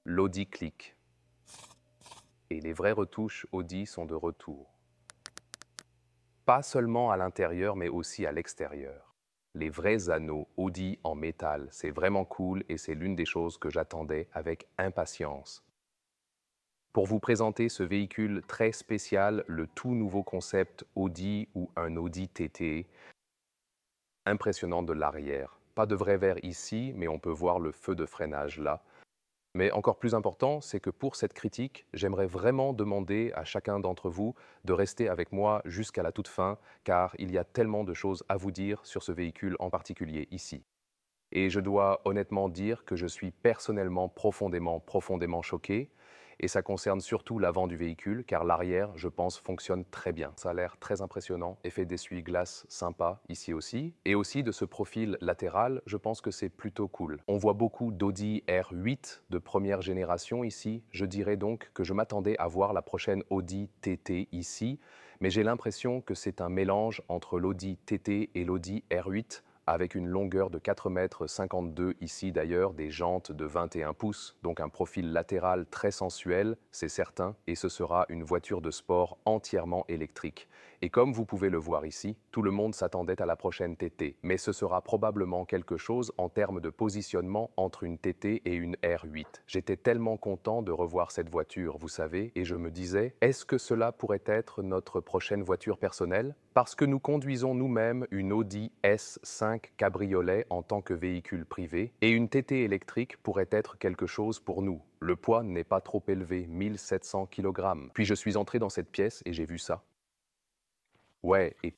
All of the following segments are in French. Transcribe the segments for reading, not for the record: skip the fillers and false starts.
l'Audi Click. Et les vraies retouches Audi sont de retour. Pas seulement à l'intérieur, mais aussi à l'extérieur. Les vrais anneaux Audi en métal, c'est vraiment cool et c'est l'une des choses que j'attendais avec impatience. Pour vous présenter ce véhicule très spécial, le tout nouveau concept Audi ou un Audi TT, impressionnant de l'arrière. Pas de vrai verre ici, mais on peut voir le feu de freinage là. Mais encore plus important, c'est que pour cette critique, j'aimerais vraiment demander à chacun d'entre vous de rester avec moi jusqu'à la toute fin, car il y a tellement de choses à vous dire sur ce véhicule en particulier ici. Et je dois honnêtement dire que je suis personnellement profondément choqué. Et ça concerne surtout l'avant du véhicule, car l'arrière, je pense, fonctionne très bien. Ça a l'air très impressionnant, effet d'essuie-glace sympa ici aussi. Et aussi de ce profil latéral, je pense que c'est plutôt cool. On voit beaucoup d'Audi R8 de première génération ici. Je dirais donc que je m'attendais à voir la prochaine Audi TT ici, mais j'ai l'impression que c'est un mélange entre l'Audi TT et l'Audi R8 avec une longueur de 4,52 m ici d'ailleurs, des jantes de 21 pouces, donc un profil latéral très sensuel, c'est certain, et ce sera une voiture de sport entièrement électrique. Et comme vous pouvez le voir ici, tout le monde s'attendait à la prochaine TT, mais ce sera probablement quelque chose en termes de positionnement entre une TT et une R8. J'étais tellement content de revoir cette voiture, vous savez, et je me disais, est-ce que cela pourrait être notre prochaine voiture personnelle? Parce que nous conduisons nous-mêmes une Audi S5 cabriolet en tant que véhicule privé, et une TT électrique pourrait être quelque chose pour nous. Le poids n'est pas trop élevé, 1700 kg. Puis je suis entré dans cette pièce et j'ai vu ça. Ouais, et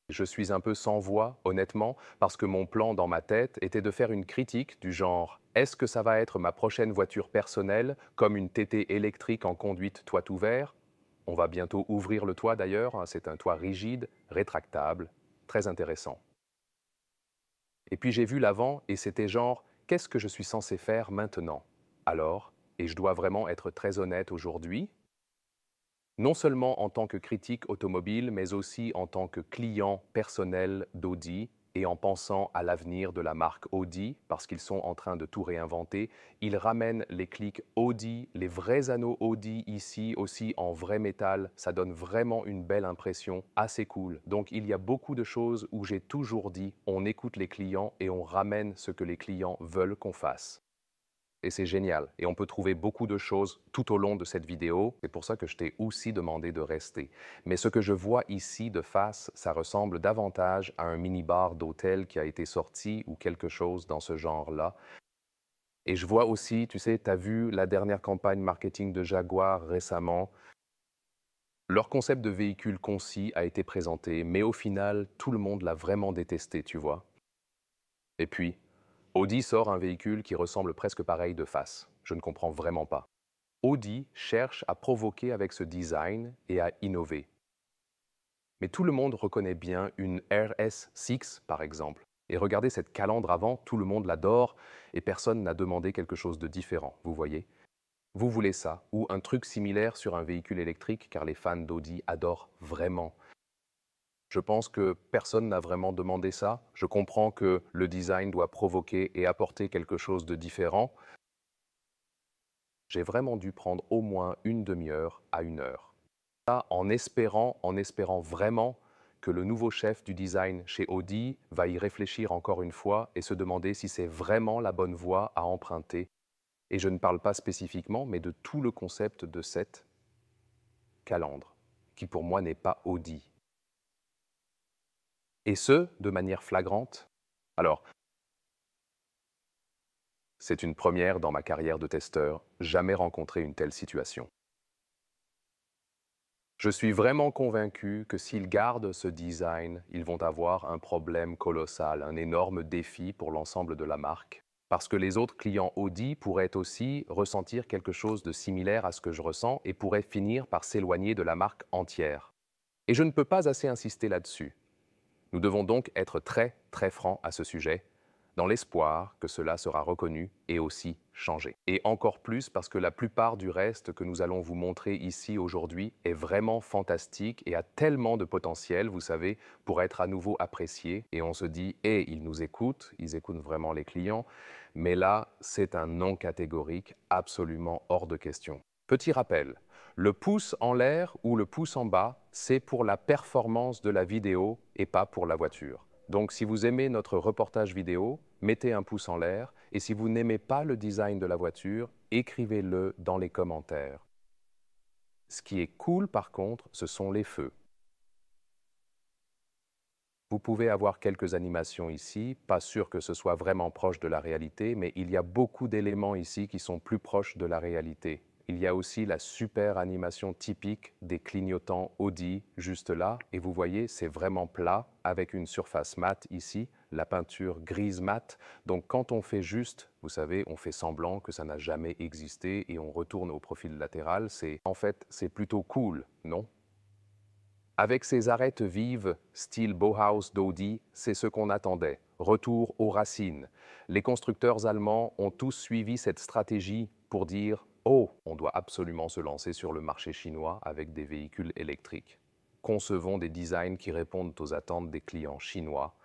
je suis un peu sans voix, honnêtement, parce que mon plan dans ma tête était de faire une critique du genre est-ce que ça va être ma prochaine voiture personnelle, comme une TT électrique en conduite toit ouvert? On va bientôt ouvrir le toit d'ailleurs, hein, c'est un toit rigide, rétractable, très intéressant. Et puis j'ai vu l'avant et c'était genre qu'est-ce que je suis censé faire maintenant? Alors, et je dois vraiment être très honnête aujourd'hui, non seulement en tant que critique automobile, mais aussi en tant que client personnel d'Audi et en pensant à l'avenir de la marque Audi, parce qu'ils sont en train de tout réinventer. Ils ramènent les clics Audi, les vrais anneaux Audi ici aussi en vrai métal. Ça donne vraiment une belle impression, assez cool. Donc il y a beaucoup de choses où j'ai toujours dit, on écoute les clients et on ramène ce que les clients veulent qu'on fasse. Et c'est génial. Et on peut trouver beaucoup de choses tout au long de cette vidéo. C'est pour ça que je t'ai aussi demandé de rester. Mais ce que je vois ici de face, ça ressemble davantage à un mini-bar d'hôtel qui a été sorti ou quelque chose dans ce genre-là. Et je vois aussi, tu sais, tu as vu la dernière campagne marketing de Jaguar récemment. Leur concept de véhicule concis a été présenté, mais au final, tout le monde l'a vraiment détesté, tu vois. Et puis, Audi sort un véhicule qui ressemble presque pareil de face. Je ne comprends vraiment pas. Audi cherche à provoquer avec ce design et à innover. Mais tout le monde reconnaît bien une RS6 par exemple. Et regardez cette calandre avant, tout le monde l'adore et personne n'a demandé quelque chose de différent, vous voyez. Vous voulez ça, ou un truc similaire sur un véhicule électrique car les fans d'Audi adorent vraiment. Je pense que personne n'a vraiment demandé ça. Je comprends que le design doit provoquer et apporter quelque chose de différent. J'ai vraiment dû prendre au moins une demi-heure à une heure. En espérant vraiment que le nouveau chef du design chez Audi va y réfléchir encore une fois et se demander si c'est vraiment la bonne voie à emprunter. Et je ne parle pas spécifiquement, mais de tout le concept de cette calandre, qui pour moi n'est pas Audi. Et ce, de manière flagrante. Alors, c'est une première dans ma carrière de testeur, jamais rencontré une telle situation. Je suis vraiment convaincu que s'ils gardent ce design, ils vont avoir un problème colossal, un énorme défi pour l'ensemble de la marque. Parce que les autres clients Audi pourraient aussi ressentir quelque chose de similaire à ce que je ressens et pourraient finir par s'éloigner de la marque entière. Et je ne peux pas assez insister là-dessus. Nous devons donc être très, très francs à ce sujet. dans l'espoir que cela sera reconnu et aussi changé. Et encore plus parce que la plupart du reste que nous allons vous montrer ici aujourd'hui est vraiment fantastique et a tellement de potentiel, vous savez, pour être à nouveau apprécié. Et on se dit, ils nous écoutent, ils écoutent vraiment les clients. Mais là, c'est un non catégorique absolument hors de question. Petit rappel, le pouce en l'air ou le pouce en bas, c'est pour la performance de la vidéo et pas pour la voiture. Donc si vous aimez notre reportage vidéo, mettez un pouce en l'air et si vous n'aimez pas le design de la voiture, écrivez-le dans les commentaires. Ce qui est cool par contre, ce sont les feux. Vous pouvez avoir quelques animations ici, pas sûr que ce soit vraiment proche de la réalité, mais il y a beaucoup d'éléments ici qui sont plus proches de la réalité. Il y a aussi la super animation typique des clignotants Audi juste là, et vous voyez, c'est vraiment plat, avec une surface mate ici, la peinture grise mate. Donc quand on fait juste, vous savez, on fait semblant que ça n'a jamais existé et on retourne au profil latéral, c'est plutôt cool, non? Avec ses arêtes vives, style Bauhaus d'Audi, c'est ce qu'on attendait. Retour aux racines. Les constructeurs allemands ont tous suivi cette stratégie pour dire « Oh, on doit absolument se lancer sur le marché chinois avec des véhicules électriques. Concevons des designs qui répondent aux attentes des clients chinois. »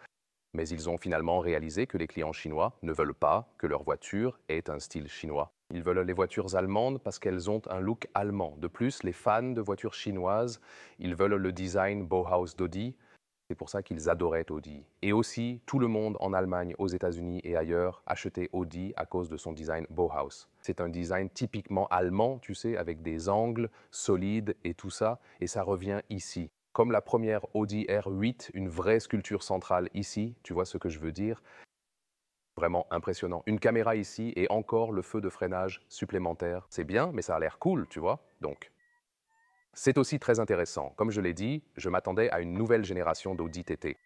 Mais ils ont finalement réalisé que les clients chinois ne veulent pas que leur voiture ait un style chinois. Ils veulent les voitures allemandes parce qu'elles ont un look allemand. De plus, les fans de voitures chinoises, ils veulent le design Bauhaus d'Audi. C'est pour ça qu'ils adoraient Audi. Et aussi, tout le monde en Allemagne, aux États-Unis et ailleurs achetait Audi à cause de son design Bauhaus. C'est un design typiquement allemand, tu sais, avec des angles solides et tout ça, et ça revient ici. Comme la première Audi R8, une vraie sculpture centrale ici, tu vois ce que je veux dire? Vraiment impressionnant. Une caméra ici et encore le feu de freinage supplémentaire. C'est bien, mais ça a l'air cool, tu vois? Donc, c'est aussi très intéressant. Comme je l'ai dit, je m'attendais à une nouvelle génération d'Audi TT.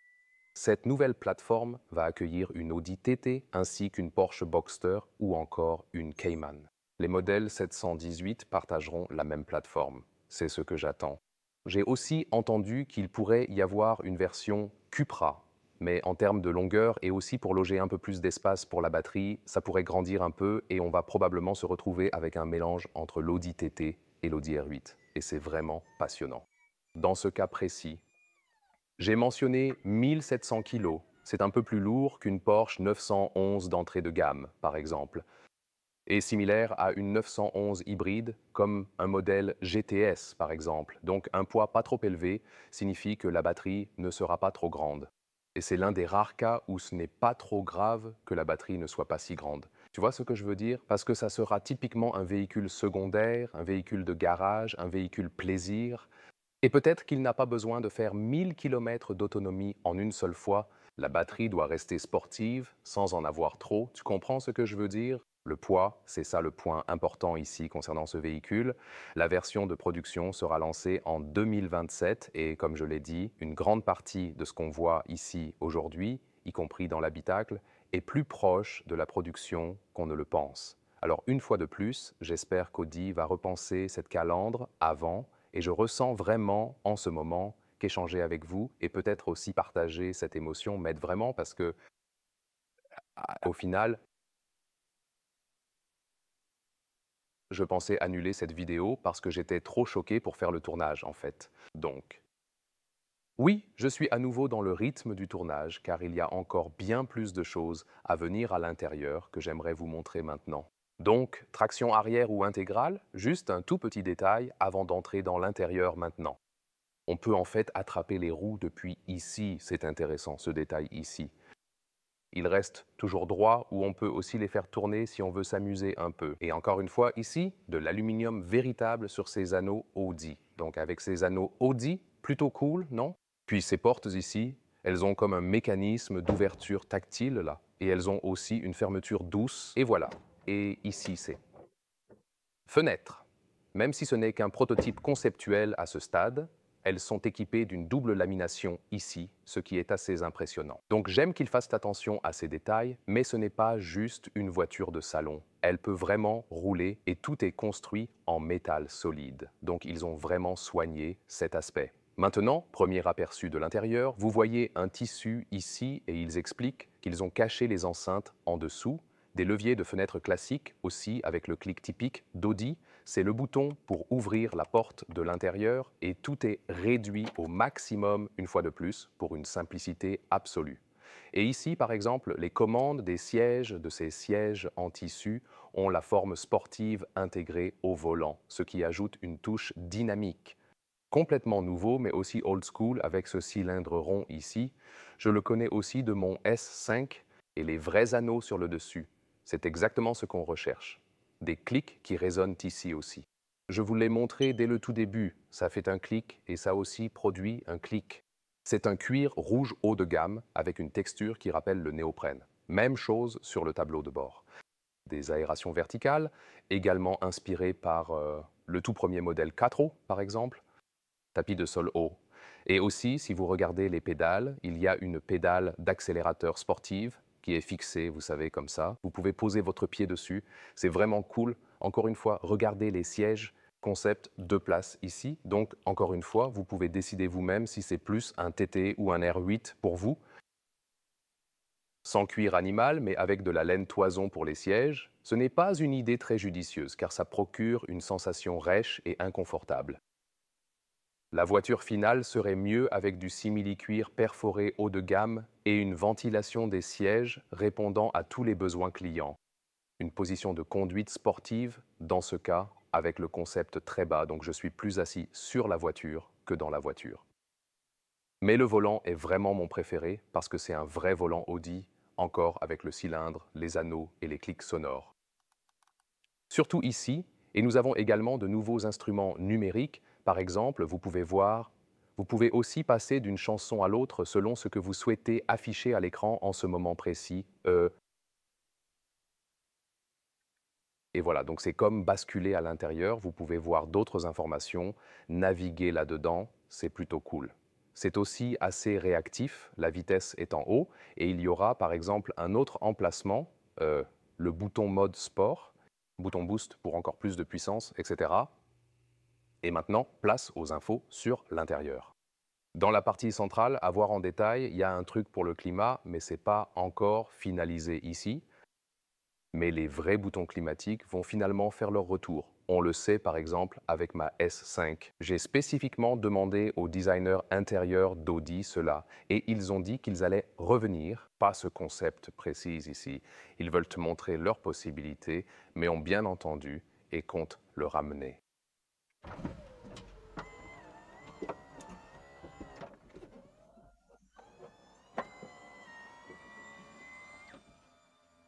Cette nouvelle plateforme va accueillir une Audi TT ainsi qu'une Porsche Boxster ou encore une Cayman. Les modèles 718 partageront la même plateforme. C'est ce que j'attends. J'ai aussi entendu qu'il pourrait y avoir une version Cupra, mais en termes de longueur et aussi pour loger un peu plus d'espace pour la batterie, ça pourrait grandir un peu et on va probablement se retrouver avec un mélange entre l'Audi TT et l'Audi R8. Et c'est vraiment passionnant. Dans ce cas précis, j'ai mentionné 1700 kg. C'est un peu plus lourd qu'une Porsche 911 d'entrée de gamme, par exemple, et similaire à une 911 hybride comme un modèle GTS, par exemple. Donc un poids pas trop élevé signifie que la batterie ne sera pas trop grande. Et c'est l'un des rares cas où ce n'est pas trop grave que la batterie ne soit pas si grande. Tu vois ce que je veux dire? Parce que ça sera typiquement un véhicule secondaire, un véhicule de garage, un véhicule plaisir, et peut-être qu'il n'a pas besoin de faire 1000 km d'autonomie en une seule fois. La batterie doit rester sportive sans en avoir trop. Tu comprends ce que je veux dire? Le poids, c'est ça le point important ici concernant ce véhicule. La version de production sera lancée en 2027 et comme je l'ai dit, une grande partie de ce qu'on voit ici aujourd'hui, y compris dans l'habitacle, est plus proche de la production qu'on ne le pense. Alors une fois de plus, j'espère qu'Audi va repenser cette calandre avant et je ressens vraiment en ce moment qu'échanger avec vous et peut-être aussi partager cette émotion m'aide vraiment parce que, au final, je pensais annuler cette vidéo parce que j'étais trop choqué pour faire le tournage, en fait. Donc, oui, je suis à nouveau dans le rythme du tournage car il y a encore bien plus de choses à venir à l'intérieur que j'aimerais vous montrer maintenant. Donc, traction arrière ou intégrale, juste un tout petit détail avant d'entrer dans l'intérieur maintenant. On peut en fait attraper les roues depuis ici, c'est intéressant ce détail ici. Ils restent toujours droits ou on peut aussi les faire tourner si on veut s'amuser un peu. Et encore une fois ici, de l'aluminium véritable sur ces anneaux Audi. Donc avec ces anneaux Audi, plutôt cool, non? Puis ces portes ici, elles ont comme un mécanisme d'ouverture tactile là. Et elles ont aussi une fermeture douce. Et voilà. Et ici c'est fenêtre. Même si ce n'est qu'un prototype conceptuel à ce stade, elles sont équipées d'une double lamination ici, ce qui est assez impressionnant. Donc j'aime qu'ils fassent attention à ces détails, mais ce n'est pas juste une voiture de salon. Elle peut vraiment rouler et tout est construit en métal solide. Donc ils ont vraiment soigné cet aspect. Maintenant, premier aperçu de l'intérieur, vous voyez un tissu ici et ils expliquent qu'ils ont caché les enceintes en dessous, des leviers de fenêtre classiques aussi avec le clic typique d'Audi. C'est le bouton pour ouvrir la porte de l'intérieur et tout est réduit au maximum une fois de plus pour une simplicité absolue. Et ici, par exemple, les commandes des sièges, de ces sièges en tissu, ont la forme sportive intégrée au volant, ce qui ajoute une touche dynamique. Complètement nouveau, mais aussi old school avec ce cylindre rond ici. Je le connais aussi de mon S5 et les vrais anneaux sur le dessus. C'est exactement ce qu'on recherche. Des clics qui résonnent ici aussi. Je vous l'ai montré dès le tout début, ça fait un clic et ça aussi produit un clic. C'est un cuir rouge haut de gamme avec une texture qui rappelle le néoprène. Même chose sur le tableau de bord. Des aérations verticales, également inspirées par le tout premier modèle 4 par exemple, tapis de sol haut. Et aussi, si vous regardez les pédales, il y a une pédale d'accélérateur sportive qui est fixée, vous savez, comme ça. Vous pouvez poser votre pied dessus. C'est vraiment cool. Encore une fois, regardez les sièges, concept 2 places ici. Donc, encore une fois, vous pouvez décider vous-même si c'est plus un TT ou un R8 pour vous. Sans cuir animal, mais avec de la laine toison pour les sièges, ce n'est pas une idée très judicieuse car ça procure une sensation rêche et inconfortable. La voiture finale serait mieux avec du simili-cuir perforé haut de gamme et une ventilation des sièges répondant à tous les besoins clients. Une position de conduite sportive, dans ce cas, avec le concept très bas, donc je suis plus assis sur la voiture que dans la voiture. Mais le volant est vraiment mon préféré parce que c'est un vrai volant Audi, encore avec le cylindre, les anneaux et les clics sonores. Surtout ici, et nous avons également de nouveaux instruments numériques. Par exemple, vous pouvez aussi passer d'une chanson à l'autre selon ce que vous souhaitez afficher à l'écran en ce moment précis. Et voilà, donc c'est comme basculer à l'intérieur, vous pouvez voir d'autres informations, naviguer là-dedans, c'est plutôt cool. C'est aussi assez réactif, la vitesse est en haut, et il y aura par exemple un autre emplacement, le bouton mode sport, bouton boost pour encore plus de puissance, etc. Et maintenant, place aux infos sur l'intérieur. Dans la partie centrale, à voir en détail, il y a un truc pour le climat, mais ce n'est pas encore finalisé ici. Mais les vrais boutons climatiques vont finalement faire leur retour. On le sait par exemple avec ma S5. J'ai spécifiquement demandé au designer intérieur d'Audi cela et ils ont dit qu'ils allaient revenir, pas ce concept précis ici. Ils veulent te montrer leurs possibilités, mais ont bien entendu et comptent le ramener.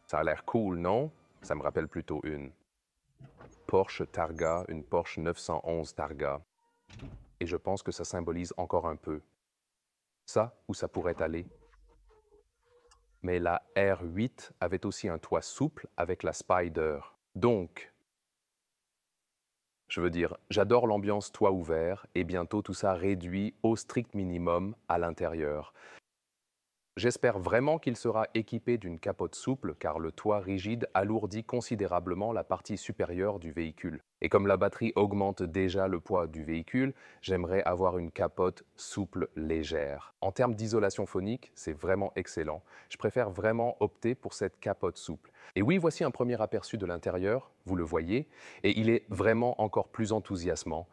Ça a l'air cool, non? Ça me rappelle plutôt une Porsche Targa, une Porsche 911 Targa. Et je pense que ça symbolise encore un peu ça où ça pourrait aller. Mais la R8 avait aussi un toit souple avec la Spider. Donc, je veux dire, j'adore l'ambiance toit ouvert et bientôt tout ça réduit au strict minimum à l'intérieur. J'espère vraiment qu'il sera équipé d'une capote souple car le toit rigide alourdit considérablement la partie supérieure du véhicule. Et comme la batterie augmente déjà le poids du véhicule, j'aimerais avoir une capote souple légère. En termes d'isolation phonique, c'est vraiment excellent. Je préfère vraiment opter pour cette capote souple. Et oui, voici un premier aperçu de l'intérieur, vous le voyez, et il est vraiment encore plus enthousiasmant.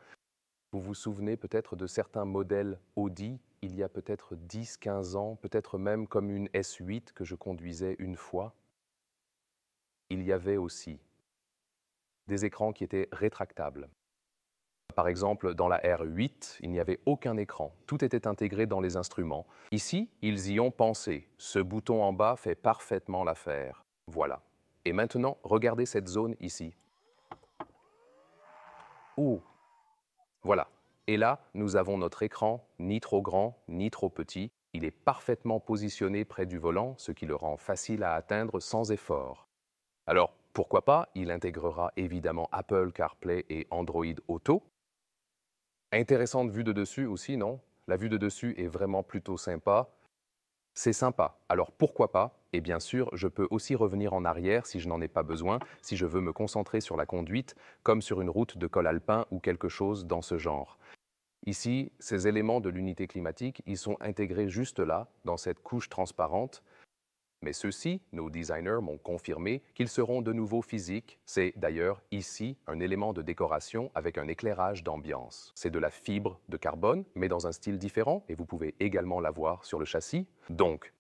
Vous vous souvenez peut-être de certains modèles Audi, il y a peut-être 10-15 ans, peut-être même comme une S8 que je conduisais une fois. Il y avait aussi des écrans qui étaient rétractables. Par exemple, dans la R8, il n'y avait aucun écran. Tout était intégré dans les instruments. Ici, ils y ont pensé. Ce bouton en bas fait parfaitement l'affaire. Voilà. Et maintenant, regardez cette zone ici. Ouh, voilà. Et là, nous avons notre écran, ni trop grand, ni trop petit. Il est parfaitement positionné près du volant, ce qui le rend facile à atteindre sans effort. Alors, pourquoi pas, il intégrera évidemment Apple CarPlay et Android Auto. Intéressante vue de dessus aussi, non? La vue de dessus est vraiment plutôt sympa. C'est sympa, alors pourquoi pas? Et bien sûr, je peux aussi revenir en arrière si je n'en ai pas besoin, si je veux me concentrer sur la conduite, comme sur une route de col alpin ou quelque chose dans ce genre. Ici, ces éléments de l'unité climatique, ils sont intégrés juste là, dans cette couche transparente. Mais ceux-ci, nos designers m'ont confirmé qu'ils seront de nouveau physiques. C'est d'ailleurs ici un élément de décoration avec un éclairage d'ambiance. C'est de la fibre de carbone, mais dans un style différent, et vous pouvez également la voir sur le châssis. Donc,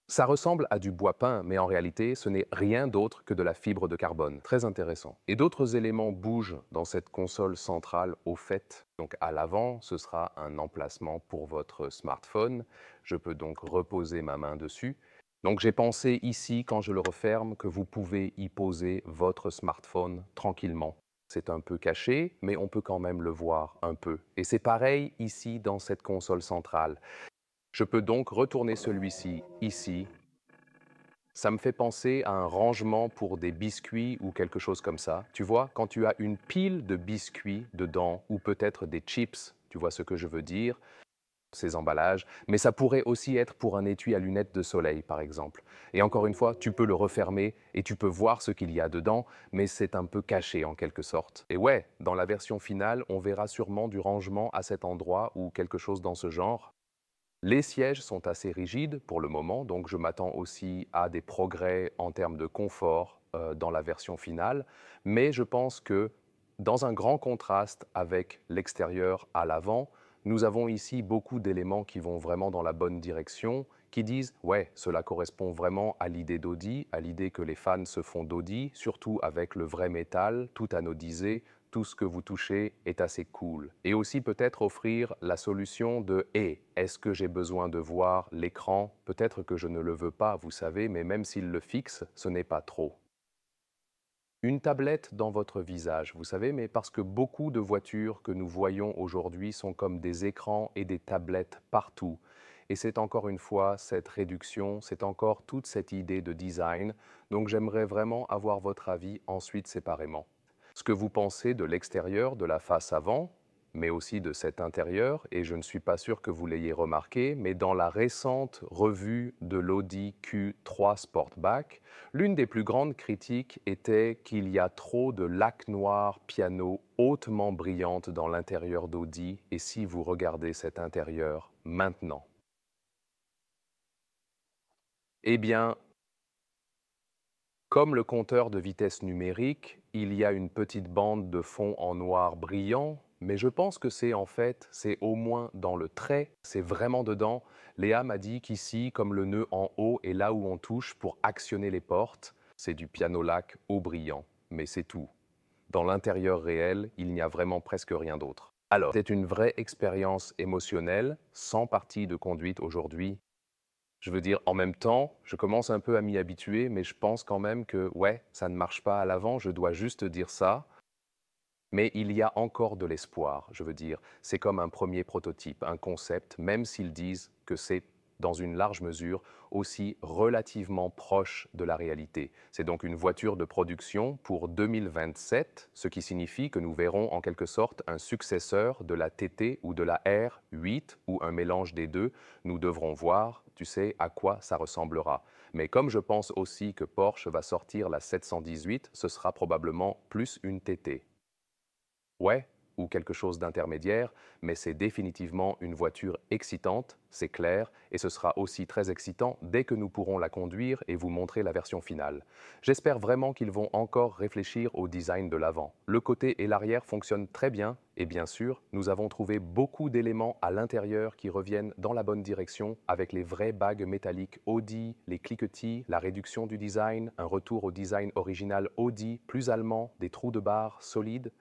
ça ressemble à du bois peint, mais en réalité, ce n'est rien d'autre que de la fibre de carbone. Très intéressant. Et d'autres éléments bougent dans cette console centrale au fait. Donc à l'avant, ce sera un emplacement pour votre smartphone. Je peux donc reposer ma main dessus. Donc j'ai pensé ici, quand je le referme, que vous pouvez y poser votre smartphone tranquillement. C'est un peu caché, mais on peut quand même le voir un peu. Et c'est pareil ici dans cette console centrale. Je peux donc retourner celui-ci ici. Ça me fait penser à un rangement pour des biscuits ou quelque chose comme ça. Tu vois, quand tu as une pile de biscuits dedans ou peut-être des chips, tu vois ce que je veux dire, ces emballages, mais ça pourrait aussi être pour un étui à lunettes de soleil, par exemple. Et encore une fois, tu peux le refermer et tu peux voir ce qu'il y a dedans, mais c'est un peu caché en quelque sorte. Et ouais, dans la version finale, on verra sûrement du rangement à cet endroit ou quelque chose dans ce genre. Les sièges sont assez rigides pour le moment, donc je m'attends aussi à des progrès en termes de confort dans la version finale, mais je pense que dans un grand contraste avec l'extérieur à l'avant, nous avons ici beaucoup d'éléments qui vont vraiment dans la bonne direction, qui disent ouais, cela correspond vraiment à l'idée d'Audi, à l'idée que les fans se font d'Audi, surtout avec le vrai métal, tout anodisé, tout ce que vous touchez est assez cool. Et aussi peut-être offrir la solution de « est-ce que j'ai besoin de voir l'écran ?» Peut-être que je ne le veux pas, vous savez, mais même s'il le fixe, ce n'est pas trop. Une tablette dans votre visage, vous savez, mais parce que beaucoup de voitures que nous voyons aujourd'hui sont comme des écrans et des tablettes partout. Et c'est encore une fois cette réduction, c'est encore toute cette idée de design. Donc j'aimerais vraiment avoir votre avis ensuite séparément. Ce que vous pensez de l'extérieur, de la face avant, mais aussi de cet intérieur, et je ne suis pas sûr que vous l'ayez remarqué, mais dans la récente revue de l'Audi Q3 Sportback, l'une des plus grandes critiques était qu'il y a trop de laque noire piano hautement brillante dans l'intérieur d'Audi, et si vous regardez cet intérieur maintenant, eh bien, comme le compteur de vitesse numérique, il y a une petite bande de fond en noir brillant, mais je pense que c'est au moins dans le trait, c'est vraiment dedans. Léa m'a dit qu'ici, comme le nœud en haut est là où on touche pour actionner les portes, c'est du piano lac haut brillant, mais c'est tout. Dans l'intérieur réel, il n'y a vraiment presque rien d'autre. Alors, c'est une vraie expérience émotionnelle, sans partie de conduite aujourd'hui. Je veux dire, en même temps, je commence un peu à m'y habituer, mais je pense quand même que, ouais, ça ne marche pas à l'avant, je dois juste dire ça. Mais il y a encore de l'espoir, je veux dire. C'est comme un premier prototype, un concept, même s'ils disent que c'est, dans une large mesure, aussi relativement proche de la réalité. C'est donc une voiture de production pour 2027, ce qui signifie que nous verrons en quelque sorte un successeur de la TT ou de la R8 ou un mélange des deux. Nous devrons voir, tu sais, à quoi ça ressemblera. Mais comme je pense aussi que Porsche va sortir la 718, ce sera probablement plus une TT. Ouais, ou quelque chose d'intermédiaire, mais c'est définitivement une voiture excitante, c'est clair, et ce sera aussi très excitant dès que nous pourrons la conduire et vous montrer la version finale. J'espère vraiment qu'ils vont encore réfléchir au design de l'avant. Le côté et l'arrière fonctionnent très bien, et bien sûr, nous avons trouvé beaucoup d'éléments à l'intérieur qui reviennent dans la bonne direction, avec les vraies bagues métalliques Audi, les cliquetis, la réduction du design, un retour au design original Audi, plus allemand, des trous de barre solides.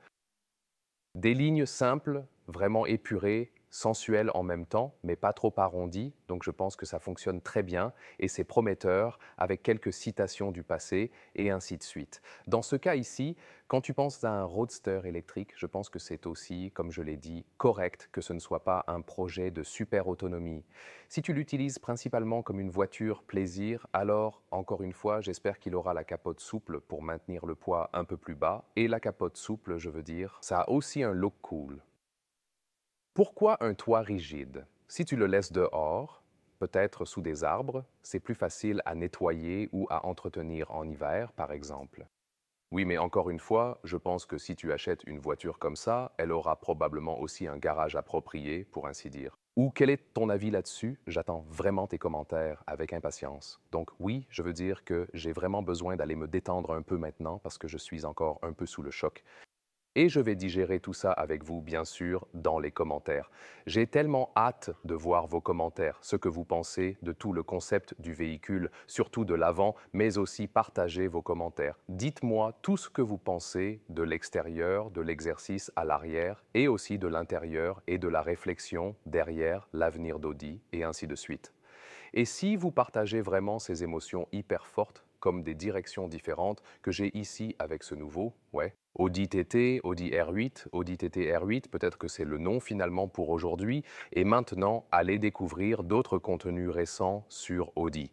Des lignes simples, vraiment épurées, sensuelles en même temps, mais pas trop arrondies, donc je pense que ça fonctionne très bien et c'est prometteur avec quelques citations du passé et ainsi de suite. Dans ce cas ici, quand tu penses à un roadster électrique, je pense que c'est aussi, comme je l'ai dit, correct que ce ne soit pas un projet de super autonomie. Si tu l'utilises principalement comme une voiture plaisir, alors, encore une fois, j'espère qu'il aura la capote souple pour maintenir le poids un peu plus bas. Et la capote souple, je veux dire, ça a aussi un look cool. Pourquoi un toit rigide? Si tu le laisses dehors, peut-être sous des arbres, c'est plus facile à nettoyer ou à entretenir en hiver, par exemple. Oui, mais encore une fois, je pense que si tu achètes une voiture comme ça, elle aura probablement aussi un garage approprié, pour ainsi dire. Ou quel est ton avis là-dessus? J'attends vraiment tes commentaires avec impatience. Donc oui, je veux dire que j'ai vraiment besoin d'aller me détendre un peu maintenant parce que je suis encore un peu sous le choc. Et je vais digérer tout ça avec vous, bien sûr, dans les commentaires. J'ai tellement hâte de voir vos commentaires, ce que vous pensez de tout le concept du véhicule, surtout de l'avant, mais aussi partagez vos commentaires. Dites-moi tout ce que vous pensez de l'extérieur, de l'exercice à l'arrière, et aussi de l'intérieur et de la réflexion derrière l'avenir d'Audi, et ainsi de suite. Et si vous partagez vraiment ces émotions hyper fortes, comme des directions différentes que j'ai ici avec ce nouveau, ouais, Audi TT, Audi R8, Audi TT R8, peut-être que c'est le nom finalement pour aujourd'hui, et maintenant allez découvrir d'autres contenus récents sur Audi.